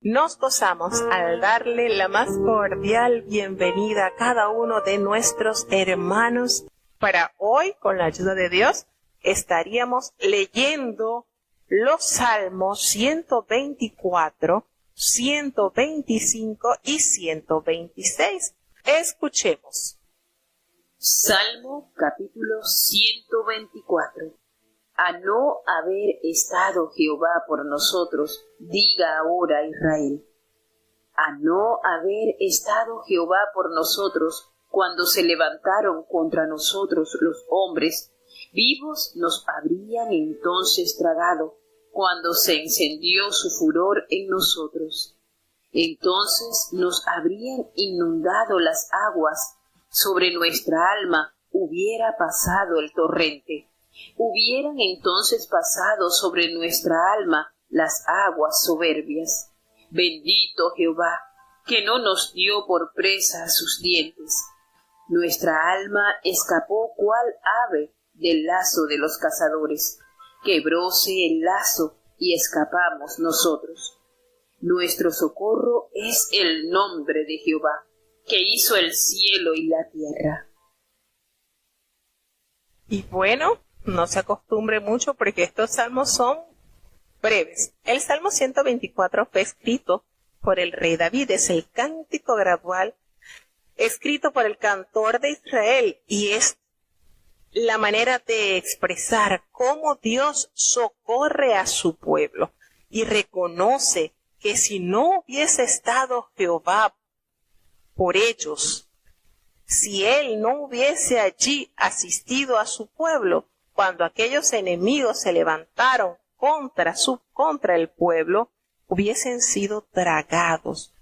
Nos gozamos al darle la más cordial bienvenida a cada uno de nuestros hermanos. Para hoy, con la ayuda de Dios, estaríamos leyendo los Salmos 124, 125 y 126. Escuchemos. Salmo capítulo 124. A no haber estado Jehová por nosotros, diga ahora Israel. A no haber estado Jehová por nosotros, cuando se levantaron contra nosotros los hombres, vivos nos habrían entonces tragado, cuando se encendió su furor en nosotros. Entonces nos habrían inundado las aguas, sobre nuestra alma hubiera pasado el torrente. Hubieran entonces pasado sobre nuestra alma las aguas soberbias. Bendito Jehová, que no nos dio por presa a sus dientes. Nuestra alma escapó cual ave del lazo de los cazadores. Quebróse el lazo y escapamos nosotros. Nuestro socorro es el nombre de Jehová, que hizo el cielo y la tierra. Y bueno, no se acostumbre mucho porque estos salmos son breves. El Salmo 124 fue escrito por el rey David, es el cántico gradual escrito por el cantor de Israel y es la manera de expresar cómo Dios socorre a su pueblo y reconoce que si no hubiese estado Jehová por ellos, si él no hubiese allí asistido a su pueblo, cuando aquellos enemigos se levantaron contra el pueblo, hubiesen sido tragados,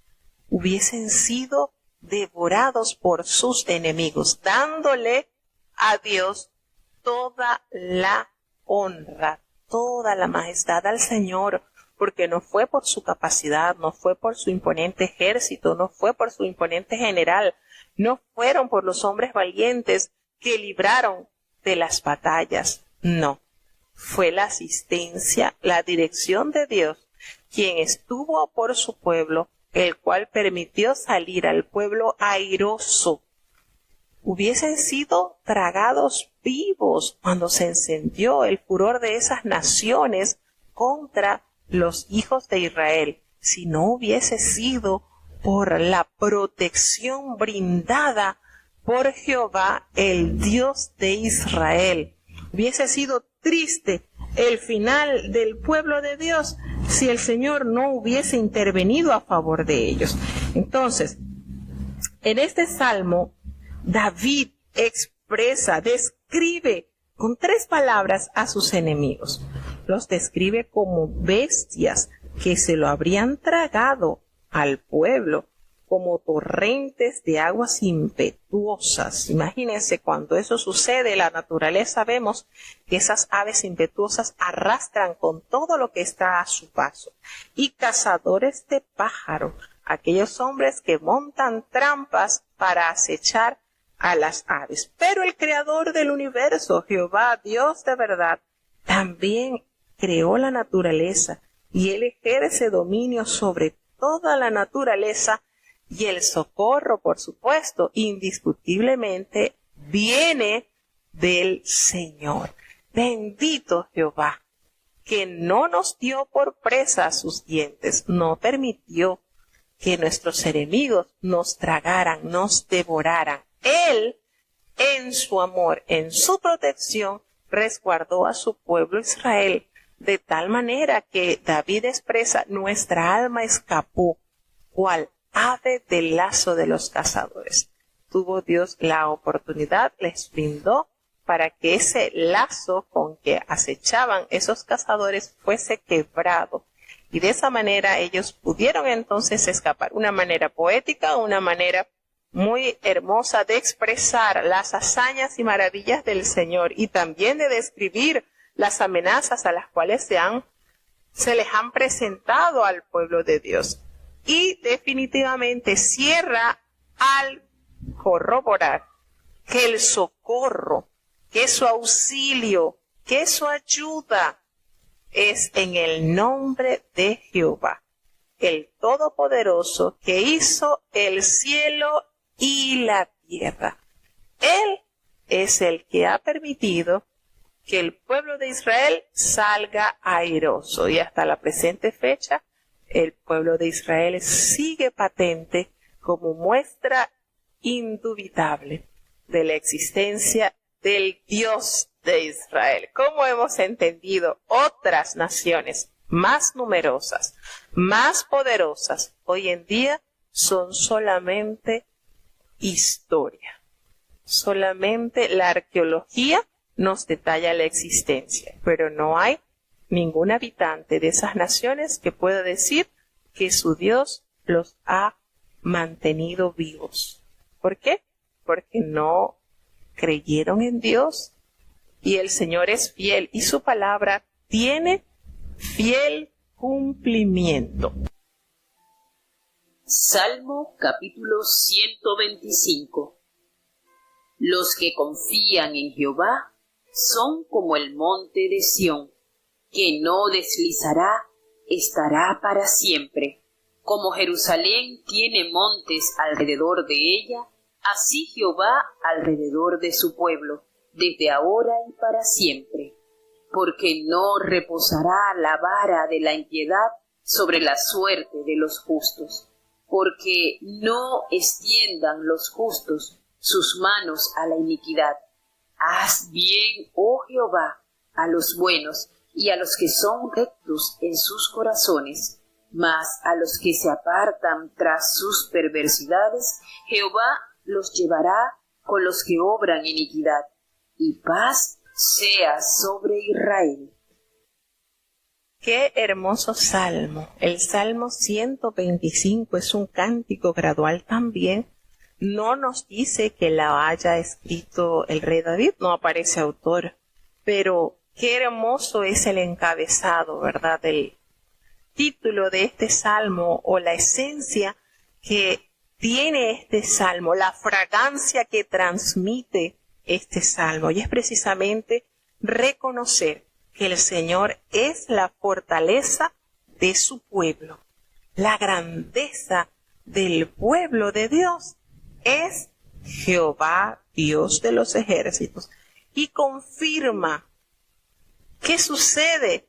hubiesen sido devorados por sus enemigos, dándole a Dios toda la honra, toda la majestad al Señor, porque no fue por su capacidad, no fue por su imponente ejército, no fue por su imponente general, no fueron por los hombres valientes que libraron de las batallas, no. Fue la asistencia, la dirección de Dios, quien estuvo por su pueblo, el cual permitió salir al pueblo airoso. Hubiesen sido tragados vivos cuando se encendió el furor de esas naciones contra los hijos de Israel, si no hubiese sido por la protección brindada por Jehová, el Dios de Israel. Hubiese sido triste el final del pueblo de Dios si el Señor no hubiese intervenido a favor de ellos. Entonces, en este salmo, David describe con 3 palabras a sus enemigos. Los describe como bestias que se lo habrían tragado al pueblo, como torrentes de aguas impetuosas. Imagínense, cuando eso sucede en la naturaleza, vemos que esas aves impetuosas arrastran con todo lo que está a su paso. Y cazadores de pájaros, aquellos hombres que montan trampas para acechar a las aves. Pero el creador del universo, Jehová, Dios de verdad, también creó la naturaleza y él ejerce dominio sobre toda la naturaleza. Y el socorro, por supuesto, indiscutiblemente viene del Señor. Bendito Jehová, que no nos dio por presa sus dientes, no permitió que nuestros enemigos nos tragaran, nos devoraran. Él, en su amor, en su protección, resguardó a su pueblo Israel, de tal manera que David expresa, nuestra alma escapó, cual ave del lazo de los cazadores. Tuvo Dios la oportunidad, les brindó para que ese lazo con que acechaban esos cazadores fuese quebrado. Y de esa manera ellos pudieron entonces escapar. Una manera poética, una manera muy hermosa de expresar las hazañas y maravillas del Señor y también de describir las amenazas a las cuales se les han presentado al pueblo de Dios. Y definitivamente cierra al corroborar que el socorro, que su auxilio, que su ayuda es en el nombre de Jehová. el Todopoderoso que hizo el cielo y la tierra. Él es el que ha permitido que el pueblo de Israel salga airoso, y hasta la presente fecha el pueblo de Israel sigue patente como muestra indubitable de la existencia del Dios de Israel. Como hemos entendido, otras naciones más numerosas, más poderosas, hoy en día son solamente historia. Solamente la arqueología nos detalla la existencia, pero no hay ningún habitante de esas naciones que pueda decir que su Dios los ha mantenido vivos. ¿Por qué? Porque no creyeron en Dios, y el Señor es fiel y su palabra tiene fiel cumplimiento. Salmo capítulo 125. Los que confían en Jehová son como el monte de Sión, que no deslizará, estará para siempre. Como Jerusalén tiene montes alrededor de ella, así Jehová alrededor de su pueblo, desde ahora y para siempre. Porque no reposará la vara de la impiedad sobre la suerte de los justos, porque no extiendan los justos sus manos a la iniquidad. Haz bien, oh Jehová, a los buenos y a los que son rectos en sus corazones, mas a los que se apartan tras sus perversidades, Jehová los llevará con los que obran iniquidad, y paz sea sobre Israel. Qué hermoso salmo. El Salmo 125 es un cántico gradual también. No nos dice que la haya escrito el rey David, no aparece autor, pero qué hermoso es el encabezado, ¿verdad? El título de este salmo, o la esencia que tiene este salmo, la fragancia que transmite este salmo, y es precisamente reconocer que el Señor es la fortaleza de su pueblo. La grandeza del pueblo de Dios es Jehová, Dios de los ejércitos, y confirma qué sucede,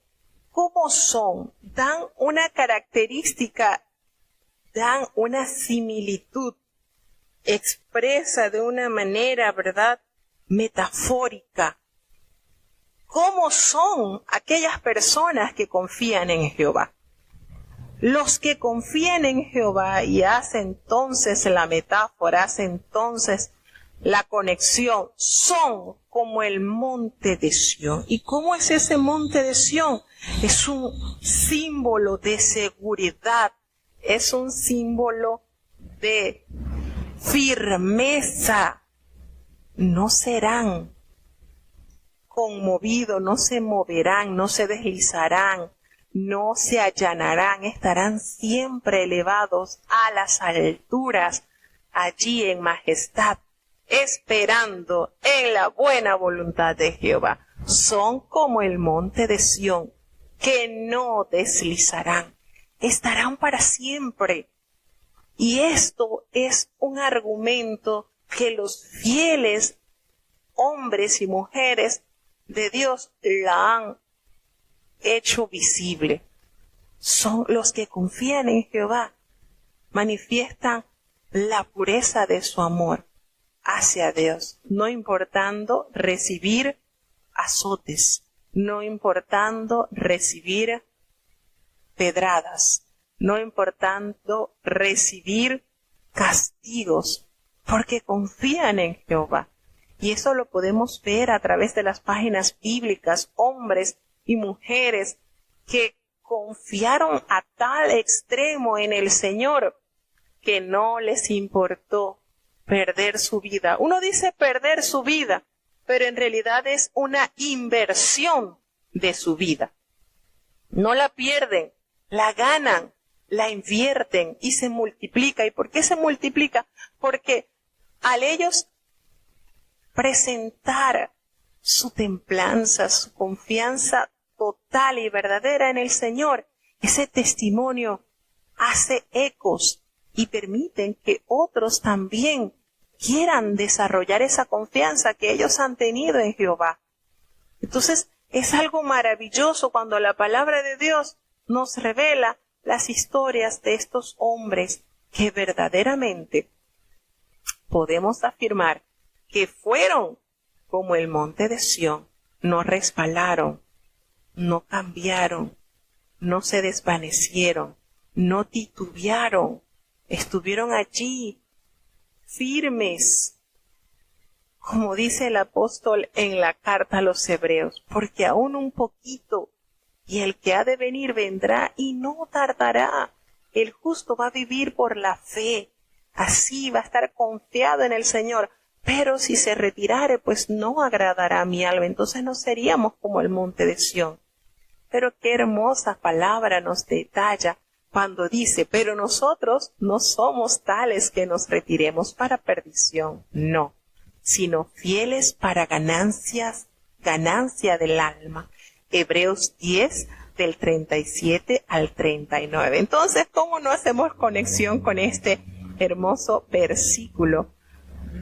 cómo son, dan una característica, dan una similitud, expresa de una manera, ¿verdad?, metafórica, cómo son aquellas personas que confían en Jehová. Los que confían en Jehová, y hace entonces la metáfora, hace entonces la conexión, son como el monte de Sión. ¿Y cómo es ese monte de Sión? Es un símbolo de seguridad, es un símbolo de firmeza. No serán conmovidos, no se moverán, no se deslizarán, no se allanarán, estarán siempre elevados a las alturas, allí en majestad, esperando en la buena voluntad de Jehová. Son como el monte de Sión, que no deslizarán, estarán para siempre. Y esto es un argumento que los fieles hombres y mujeres de Dios la han hecho visible. Son los que confían en Jehová, manifiestan la pureza de su amor hacia Dios, no importando recibir azotes, no importando recibir pedradas, no importando recibir castigos, porque confían en Jehová. Y eso lo podemos ver a través de las páginas bíblicas, hombres y mujeres que confiaron a tal extremo en el Señor que no les importó perder su vida. Uno dice perder su vida, pero en realidad es una inversión de su vida. No la pierden, la ganan, la invierten y se multiplica. ¿Y por qué se multiplica? Porque al ellos presentar su templanza, su confianza total y verdadera en el Señor, ese testimonio hace ecos y permiten que otros también quieran desarrollar esa confianza que ellos han tenido en Jehová. Entonces, es algo maravilloso cuando la palabra de Dios nos revela las historias de estos hombres que verdaderamente podemos afirmar que fueron como el monte de Sión, no resbalaron, no cambiaron, no se desvanecieron, no titubearon, estuvieron allí firmes, como dice el apóstol en la carta a los Hebreos, porque aún un poquito, y el que ha de venir vendrá y no tardará. El justo va a vivir por la fe, así va a estar confiado en el Señor, pero si se retirare, pues no agradará a mi alma, entonces no seríamos como el monte de Sión. Pero qué hermosa palabra nos detalla cuando dice, pero nosotros no somos tales que nos retiremos para perdición, no, sino fieles para ganancia del alma. Hebreos 10, del 37 al 39. Entonces, ¿cómo no hacemos conexión con este hermoso versículo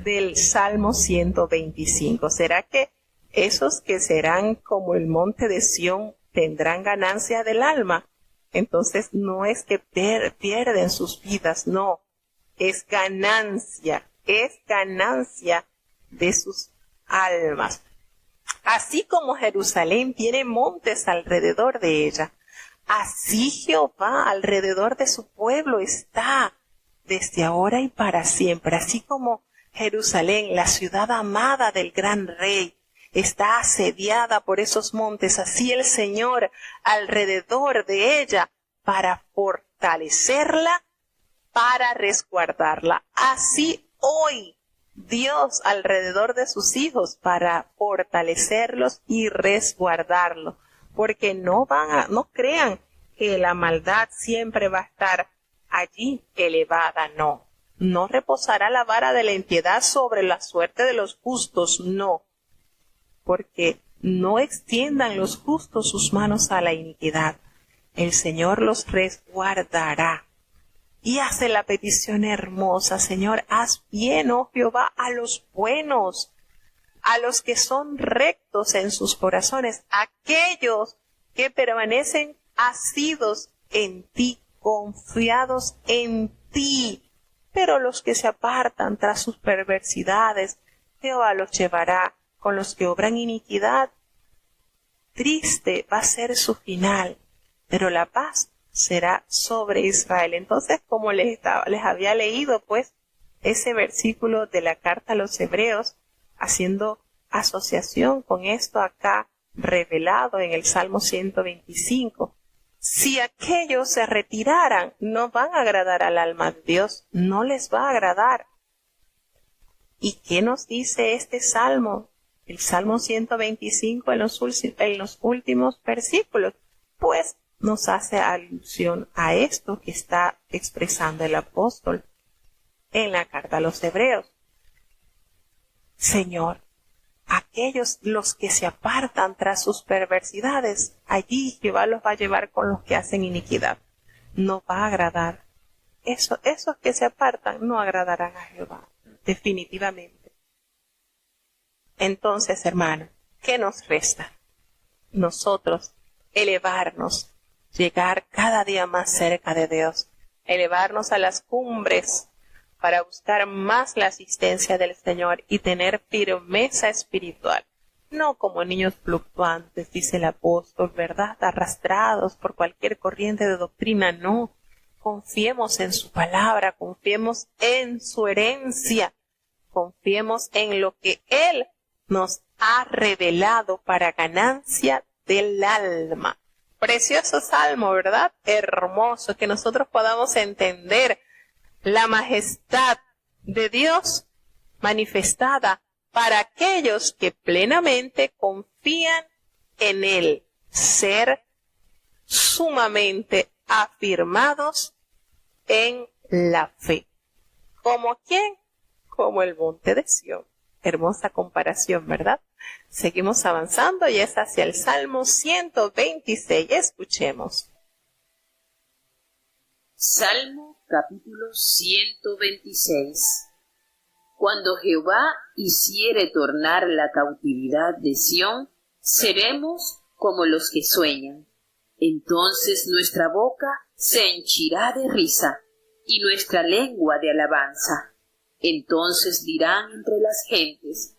del Salmo 125? ¿Será que esos que serán como el monte de Sión tendrán ganancia del alma? Entonces, no es que pierden sus vidas, no, es ganancia de sus almas. Así como Jerusalén tiene montes alrededor de ella, así Jehová alrededor de su pueblo está desde ahora y para siempre. Así como Jerusalén, la ciudad amada del gran rey, está asediada por esos montes, así el Señor alrededor de ella para fortalecerla, para resguardarla. Así hoy Dios alrededor de sus hijos para fortalecerlos y resguardarlos, porque no crean que la maldad siempre va a estar allí elevada, no reposará la vara de la impiedad sobre la suerte de los justos, no, porque no extiendan los justos sus manos a la iniquidad, el Señor los resguardará. Y hace la petición hermosa, Señor, haz bien, oh Jehová, a los buenos, a los que son rectos en sus corazones, aquellos que permanecen asidos en ti, confiados en ti. Pero los que se apartan tras sus perversidades, Jehová los llevará. Con los que obran iniquidad, triste va a ser su final, pero la paz será sobre Israel. Entonces, como les había leído, pues, ese versículo de la carta a los Hebreos, haciendo asociación con esto acá revelado en el Salmo 125, si aquellos se retiraran, no van a agradar al alma de Dios, no les va a agradar. ¿Y qué nos dice este Salmo? El Salmo 125 en los últimos versículos, pues nos hace alusión a esto que está expresando el apóstol en la carta a los Hebreos. Señor, aquellos los que se apartan tras sus perversidades, allí Jehová los va a llevar con los que hacen iniquidad. No va a agradar. Esos que se apartan no agradarán a Jehová, definitivamente. Entonces, hermano, ¿qué nos resta? Nosotros elevarnos, llegar cada día más cerca de Dios, elevarnos a las cumbres para buscar más la asistencia del Señor y tener firmeza espiritual. No como niños fluctuantes, dice el apóstol, ¿verdad? Arrastrados por cualquier corriente de doctrina, no. Confiemos en su palabra, confiemos en su herencia, confiemos en lo que Él nos ha revelado para ganancia del alma. Precioso salmo, ¿verdad? Hermoso, que nosotros podamos entender la majestad de Dios manifestada para aquellos que plenamente confían en Él, ser sumamente afirmados en la fe. ¿Como quién? Como el monte de Sión. Hermosa comparación, ¿verdad? Seguimos avanzando y es hacia el Salmo 126. Escuchemos. Salmo capítulo 126. Cuando Jehová hiciere tornar la cautividad de Sión, seremos como los que sueñan. Entonces nuestra boca se henchirá de risa y nuestra lengua de alabanza. Entonces dirán entre las gentes: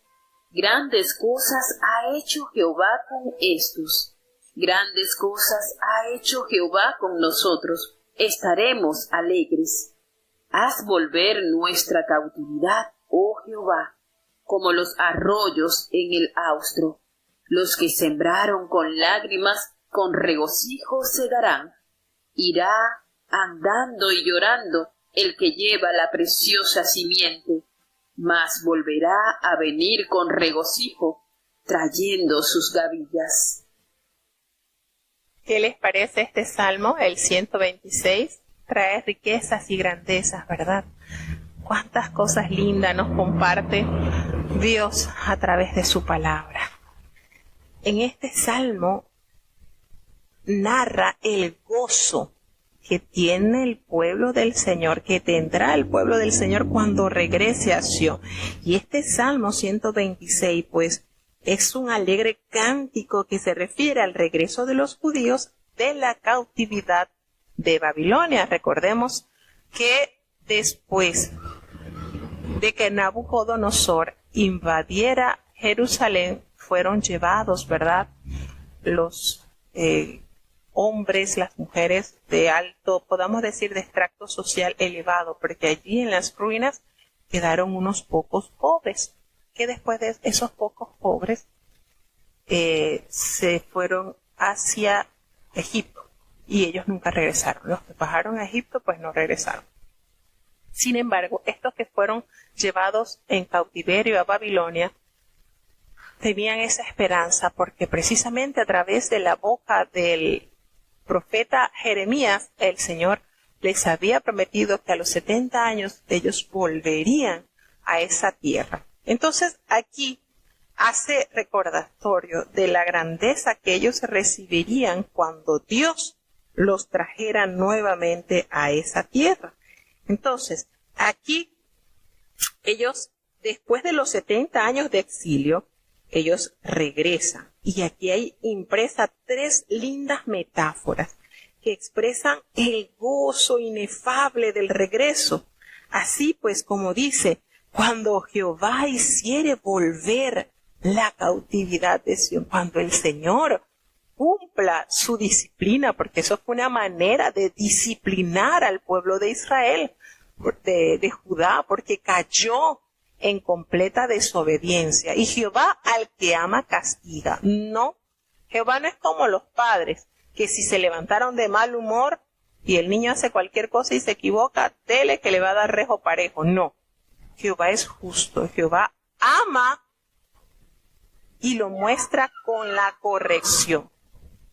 grandes cosas ha hecho Jehová con estos. Grandes cosas ha hecho Jehová con nosotros. Estaremos alegres. Haz volver nuestra cautividad, oh Jehová, como los arroyos en el austro. Los que sembraron con lágrimas, con regocijo segarán. Irá andando y llorando el que lleva la preciosa simiente, mas volverá a venir con regocijo, trayendo sus gavillas. ¿Qué les parece este salmo, el 126? Trae riquezas y grandezas, ¿verdad? Cuántas cosas lindas nos comparte Dios a través de su palabra. En este salmo narra el gozo que tiene el pueblo del Señor, que tendrá el pueblo del Señor cuando regrese a Sión. Y este Salmo 126, pues, es un alegre cántico que se refiere al regreso de los judíos de la cautividad de Babilonia. Recordemos que después de que Nabucodonosor invadiera Jerusalén, fueron llevados, ¿verdad?, los hombres, las mujeres de alto, podamos decir, de extracto social elevado, porque allí en las ruinas quedaron unos pocos pobres, que después de esos pocos pobres se fueron hacia Egipto y ellos nunca regresaron. Los que bajaron a Egipto pues no regresaron. Sin embargo, estos que fueron llevados en cautiverio a Babilonia tenían esa esperanza, porque precisamente a través de la boca del profeta Jeremías, el Señor les había prometido que a los 70 años ellos volverían a esa tierra. Entonces aquí hace recordatorio de la grandeza que ellos recibirían cuando Dios los trajera nuevamente a esa tierra. Entonces, aquí ellos, después de los 70 años de exilio, ellos regresan. Y aquí hay impresa 3 lindas metáforas que expresan el gozo inefable del regreso. Así pues, como dice, cuando Jehová hiciere volver la cautividad de Sión, cuando el Señor cumpla su disciplina, porque eso fue una manera de disciplinar al pueblo de Israel, de Judá, porque cayó en completa desobediencia. Y Jehová al que ama castiga. No, Jehová no es como los padres, que si se levantaron de mal humor y el niño hace cualquier cosa y se equivoca, dele que le va a dar rejo parejo. No, Jehová es justo, Jehová ama y lo muestra con la corrección.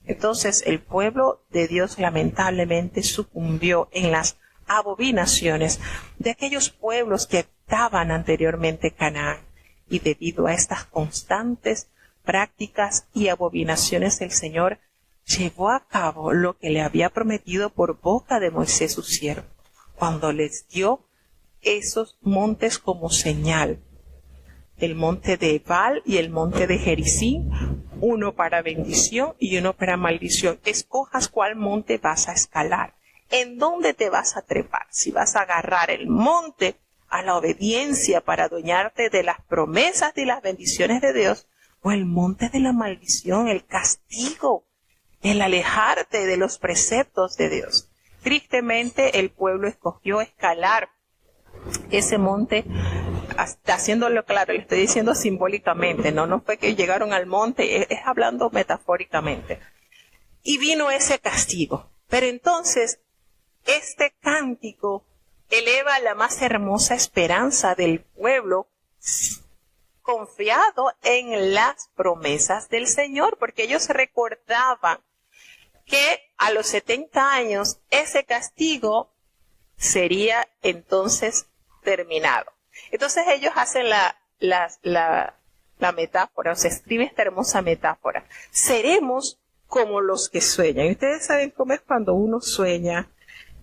Entonces el pueblo de Dios lamentablemente sucumbió en las abominaciones de aquellos pueblos que habitaban anteriormente Canaán, y debido a estas constantes prácticas y abominaciones el Señor llevó a cabo lo que le había prometido por boca de Moisés su siervo, cuando les dio esos montes como señal, el monte de Ebal y el monte de Gerizim, uno para bendición y uno para maldición. Escojas cuál monte vas a escalar, en dónde te vas a trepar, si vas a agarrar el monte a la obediencia para adueñarte de las promesas y las bendiciones de Dios, o el monte de la maldición, el castigo, el alejarte de los preceptos de Dios. Tristemente el pueblo escogió escalar ese monte, hasta haciéndolo claro, le estoy diciendo simbólicamente, no fue que llegaron al monte, es hablando metafóricamente. Y vino ese castigo. Pero entonces, este cántico eleva la más hermosa esperanza del pueblo confiado en las promesas del Señor, porque ellos recordaban que a los 70 años ese castigo sería entonces terminado. Entonces ellos hacen la metáfora, o se escribe esta hermosa metáfora. Seremos como los que sueñan. Y ustedes saben cómo es cuando uno sueña,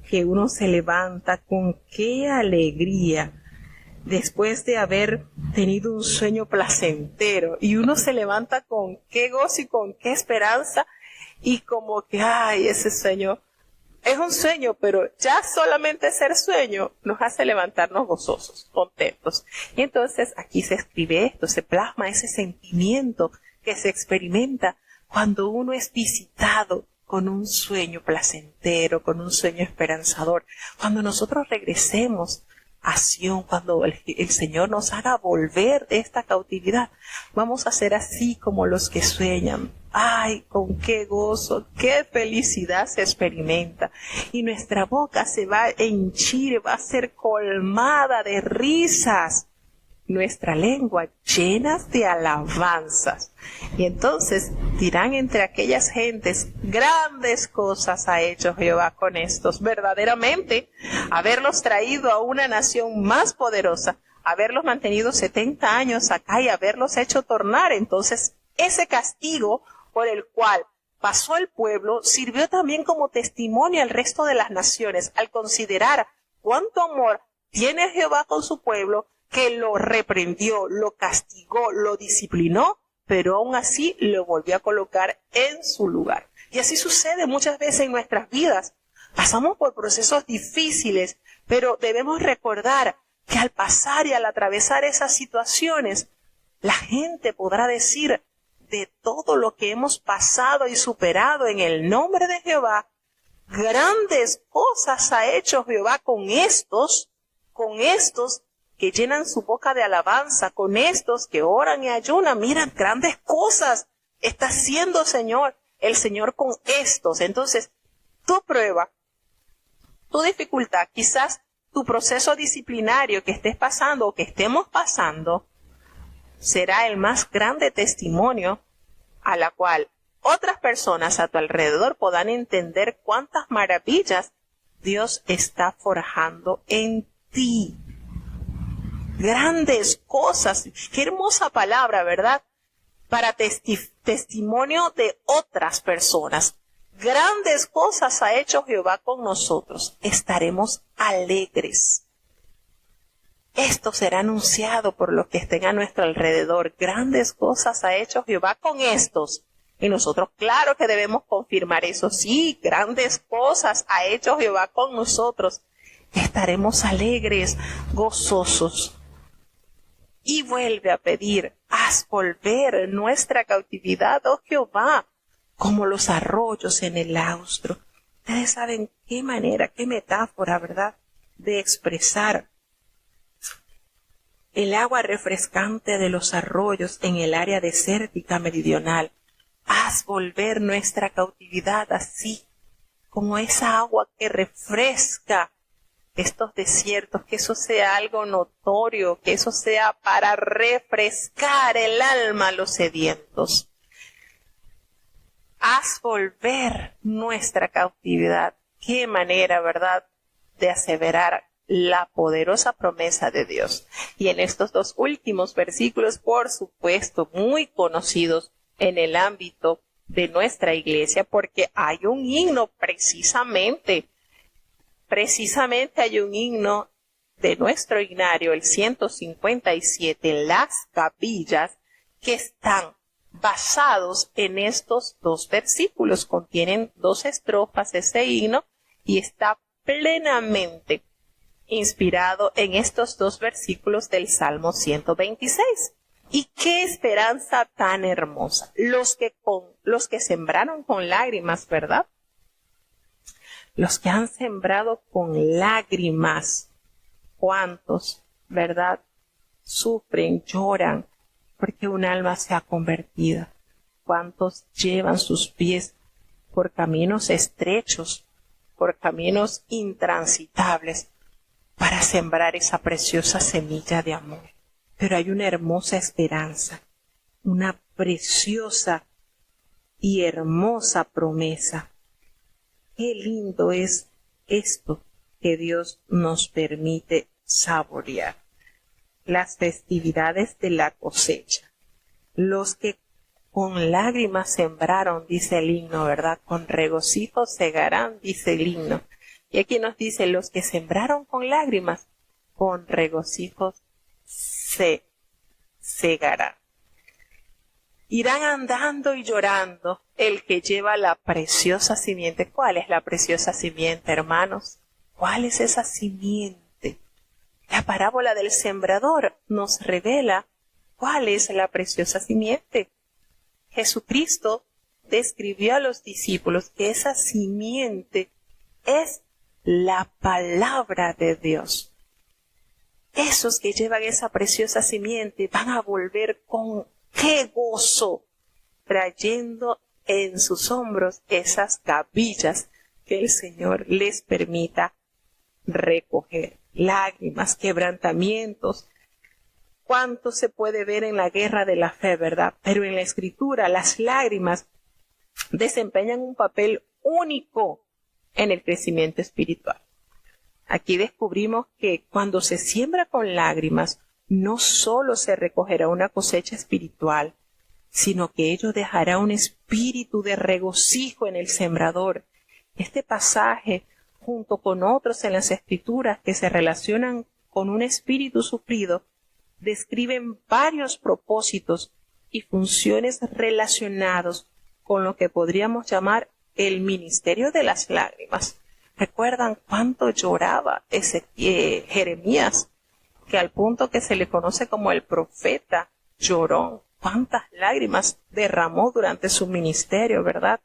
que uno se levanta con qué alegría después de haber tenido un sueño placentero, y uno se levanta con qué gozo y con qué esperanza, y como que, ay, ese sueño es un sueño, pero ya solamente ser sueño nos hace levantarnos gozosos, contentos. Y entonces aquí se escribe esto, se plasma ese sentimiento que se experimenta cuando uno es visitado con un sueño placentero, con un sueño esperanzador. Cuando nosotros regresemos a Sión, cuando el Señor nos haga volver de esta cautividad, vamos a ser así como los que sueñan. ¡Ay, con qué gozo, qué felicidad se experimenta! Y nuestra boca se va a henchir, va a ser colmada de risas. Nuestra lengua llenas de alabanzas. Y entonces dirán entre aquellas gentes, grandes cosas ha hecho Jehová con estos. Verdaderamente, haberlos traído a una nación más poderosa, haberlos mantenido 70 años acá y haberlos hecho tornar. Entonces, ese castigo por el cual pasó el pueblo sirvió también como testimonio al resto de las naciones, al considerar cuánto amor tiene Jehová con su pueblo, que lo reprendió, lo castigó, lo disciplinó, pero aún así lo volvió a colocar en su lugar. Y así sucede muchas veces en nuestras vidas. Pasamos por procesos difíciles, pero debemos recordar que al pasar y al atravesar esas situaciones, la gente podrá decir, de todo lo que hemos pasado y superado en el nombre de Jehová, grandes cosas ha hecho Jehová con estos que llenan su boca de alabanza, con estos que oran y ayunan. Mira, grandes cosas está haciendo el Señor con estos. Entonces, tu prueba, tu dificultad, quizás tu proceso disciplinario que estés pasando o que estemos pasando, será el más grande testimonio a la cual otras personas a tu alrededor podrán entender cuántas maravillas Dios está forjando en ti. Grandes cosas. Qué hermosa palabra, ¿verdad? Para testimonio de otras personas. Grandes cosas ha hecho Jehová con nosotros. Estaremos alegres. Esto será anunciado por los que estén a nuestro alrededor. Grandes cosas ha hecho Jehová con estos. Y nosotros, claro que debemos confirmar eso. Sí, grandes cosas ha hecho Jehová con nosotros. Estaremos alegres, gozosos. Y vuelve a pedir, haz volver nuestra cautividad, oh Jehová, como los arroyos en el austro. Ustedes saben qué manera, qué metáfora, ¿verdad?, de expresar el agua refrescante de los arroyos en el área desértica meridional. Haz volver nuestra cautividad así, como esa agua que refresca estos desiertos, que eso sea algo notorio, que eso sea para refrescar el alma a los sedientos. Haz volver nuestra cautividad. Qué manera, ¿verdad?, de aseverar la poderosa promesa de Dios. Y en estos dos últimos versículos, por supuesto, muy conocidos en el ámbito de nuestra iglesia, porque hay un himno precisamente hay un himno de nuestro himnario, el 157, Las Capillas, que están basados en estos dos versículos. Contienen 2 estrofas ese himno y está plenamente inspirado en estos 2 versículos del Salmo 126. Y qué esperanza tan hermosa. Los que sembraron con lágrimas, ¿verdad? Los que han sembrado con lágrimas, ¿cuántos, verdad?, sufren, lloran, porque un alma se ha convertido? ¿Cuántos llevan sus pies por caminos estrechos, por caminos intransitables, para sembrar esa preciosa semilla de amor? Pero hay una hermosa esperanza, una preciosa y hermosa promesa. Qué lindo es esto que Dios nos permite saborear. Las festividades de la cosecha. Los que con lágrimas sembraron, dice el himno, ¿verdad? Con regocijo segarán, dice el himno. Y aquí nos dice, los que sembraron con lágrimas, con regocijos se segarán. Irán andando y llorando el que lleva la preciosa simiente. ¿Cuál es la preciosa simiente, hermanos? ¿Cuál es esa simiente? La parábola del sembrador nos revela cuál es la preciosa simiente. Jesucristo describió a los discípulos que esa simiente es la palabra de Dios. Esos que llevan esa preciosa simiente van a volver con ¡qué gozo! Trayendo en sus hombros esas gavillas que el Señor les permita recoger. Lágrimas, quebrantamientos. Cuánto se puede ver en la guerra de la fe, ¿verdad? Pero en la Escritura las lágrimas desempeñan un papel único en el crecimiento espiritual. Aquí descubrimos que cuando se siembra con lágrimas, no solo se recogerá una cosecha espiritual, sino que ello dejará un espíritu de regocijo en el sembrador. Este pasaje, junto con otros en las Escrituras que se relacionan con un espíritu sufrido, describen varios propósitos y funciones relacionados con lo que podríamos llamar el ministerio de las lágrimas. ¿Recuerdan cuánto lloraba Jeremías? Que al punto que se le conoce como el profeta llorón. Cuántas lágrimas derramó durante su ministerio, ¿verdad?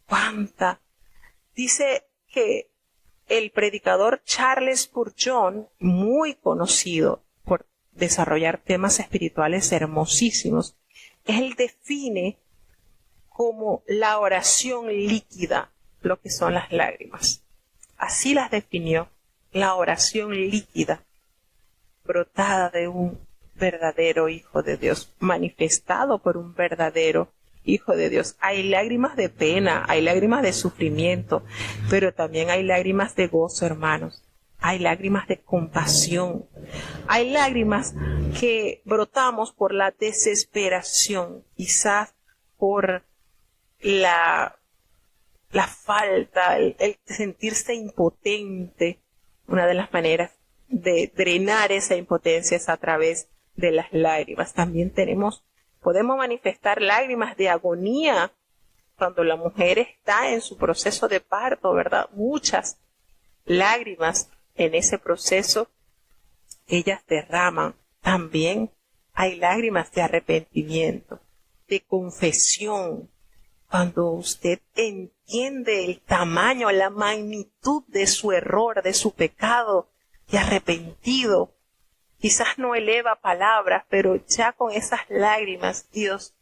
Cuánta. Dice que el predicador Charles Spurgeon, muy conocido por desarrollar temas espirituales hermosísimos, él define como la oración líquida lo que son las lágrimas. Así las definió, la oración líquida, brotada de un verdadero Hijo de Dios, manifestado por un verdadero Hijo de Dios. Hay lágrimas de pena, hay lágrimas de sufrimiento, pero también hay lágrimas de gozo, hermanos. Hay lágrimas de compasión. Hay lágrimas que brotamos por la desesperación, quizás por la falta, el sentirse impotente. Una de las maneras de drenar esa impotencia es a través de las lágrimas. También podemos manifestar lágrimas de agonía cuando la mujer está en su proceso de parto, ¿verdad? Muchas lágrimas en ese proceso ellas derraman. También hay lágrimas de arrepentimiento, de confesión. Cuando usted entiende el tamaño, la magnitud de su error, de su pecado, y arrepentido, quizás no eleva palabras, pero ya con esas lágrimas Dios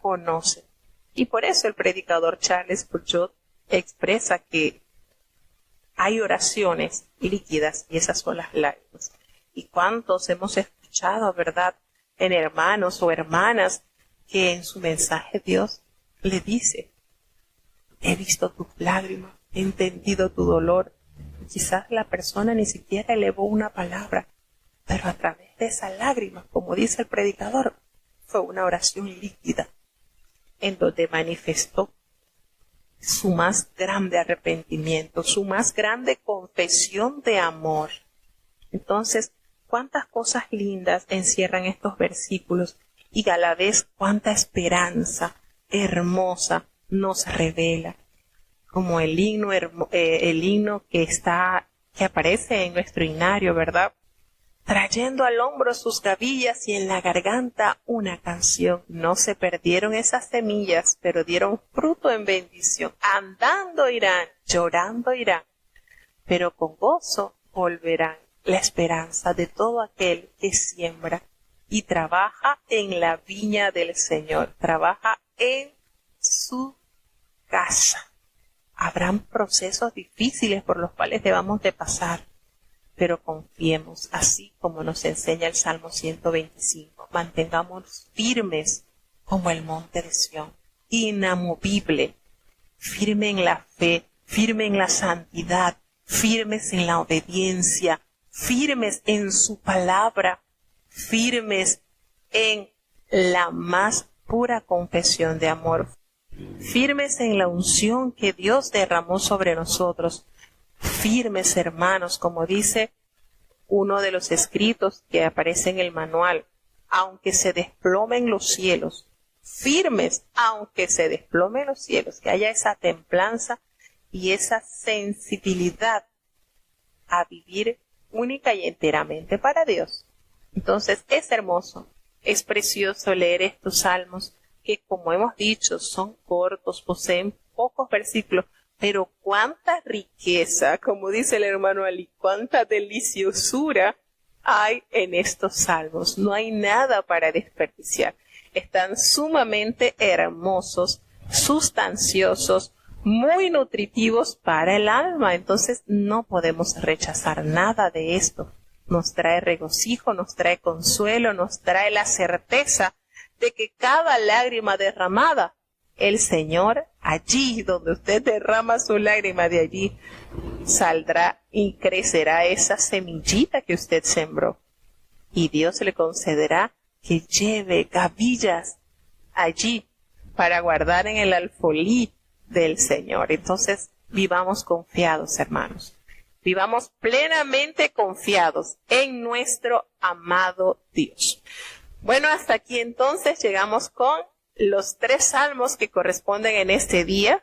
conoce. Y por eso el predicador Charles Spurgeon expresa que hay oraciones líquidas y esas son las lágrimas. Y cuántos hemos escuchado, ¿verdad?, en hermanos o hermanas que en su mensaje Dios le dice: he visto tus lágrimas, he entendido tu dolor. Quizás la persona ni siquiera elevó una palabra, pero a través de esa lágrima, como dice el predicador, fue una oración líquida, en donde manifestó su más grande arrepentimiento, su más grande confesión de amor. Entonces, cuántas cosas lindas encierran estos versículos y a la vez cuánta esperanza hermosa nos revela, como el himno que aparece en nuestro himnario, ¿verdad? Trayendo al hombro sus gavillas y en la garganta una canción. No se perdieron esas semillas, pero dieron fruto en bendición. Andando irán, llorando irán, pero con gozo volverán. La esperanza de todo aquel que siembra y trabaja en la viña del Señor, trabaja en su casa. Habrán procesos difíciles por los cuales debamos de pasar, pero confiemos, así como nos enseña el Salmo 125. Mantengámonos firmes como el monte de Sión, inamovible, firme en la fe, firme en la santidad, firmes en la obediencia, firmes en su palabra, firmes en la más pura confesión de amor, firmes en la unción que Dios derramó sobre nosotros, firmes hermanos, como dice uno de los escritos que aparece en el manual, aunque se desplomen los cielos, firmes aunque se desplomen los cielos, que haya esa templanza y esa sensibilidad a vivir única y enteramente para Dios. Entonces es hermoso, es precioso leer estos salmos que, como hemos dicho, son cortos, poseen pocos versículos, pero cuánta riqueza, como dice el hermano Ali, cuánta deliciosura hay en estos salmos. No hay nada para desperdiciar. Están sumamente hermosos, sustanciosos, muy nutritivos para el alma. Entonces no podemos rechazar nada de esto. Nos trae regocijo, nos trae consuelo, nos trae la certeza de que cada lágrima derramada, el Señor, allí donde usted derrama su lágrima, de allí saldrá y crecerá esa semillita que usted sembró. Y Dios le concederá que lleve gavillas allí para guardar en el alfolí del Señor. Entonces, vivamos confiados, hermanos. Vivamos plenamente confiados en nuestro amado Dios. Bueno, hasta aquí entonces llegamos con los 3 salmos que corresponden en este día.